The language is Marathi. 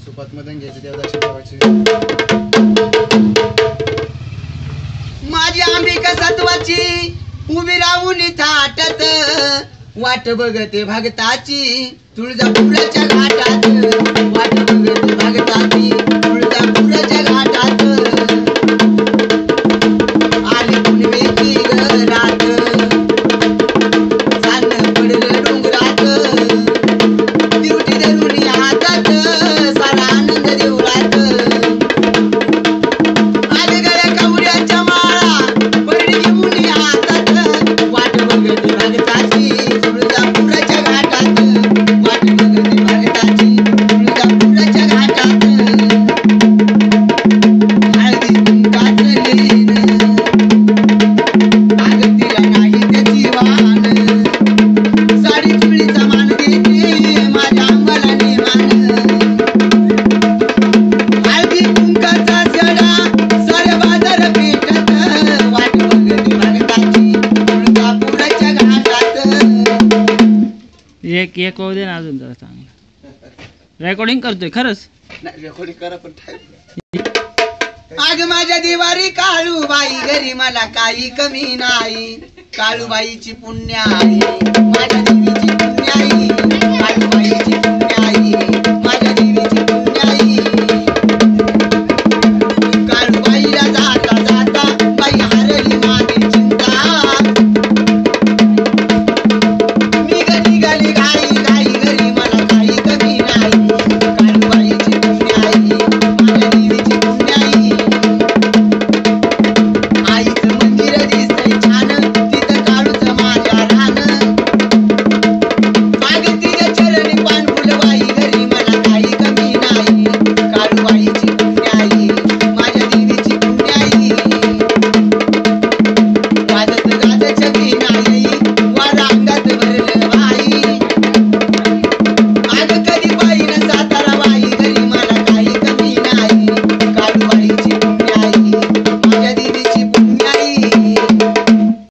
सुपात मदन घ्यायचं देवदाशी ठेवायची. माझी अंबिका सत्वाची उभी राहून थाटत वाट बघते भगताची तुळजापुराच्या घाटात. वाट बघते भगताची तुळजापुराच्या घाटात. आली पुनवेची रात चांदणं पडलं डोंगरात. दिवटी धरून हातात सारा आनंद देवळात. आले गळ्या कवड्याच्या माळा पडली घेऊन हातात. वाट बघते भगताची तुळजापुराच्या घाटात. वाट बघते भगताची तुळजापुराच्या घाटात. हळदी कुंकाचं लेन आगतीला नाही त्याची वाण. साडी चुळीचा मान देते माझ्या अंगाला मान. हळदी कुंकाचा सडा सारे बाजार पेटत. वाट बघते भगताची तुळजापुराच्या घाटात. एक वाजू दे ना अजून जरा चांगलं रेकॉर्डिंग करतोय खरंच. रेकॉर्डिंग करा पण टाईम. आग माझ्या दिवारी काळूबाई घरी मला काही कमी नाही. काळूबाईची पुण्य आहे माझ्या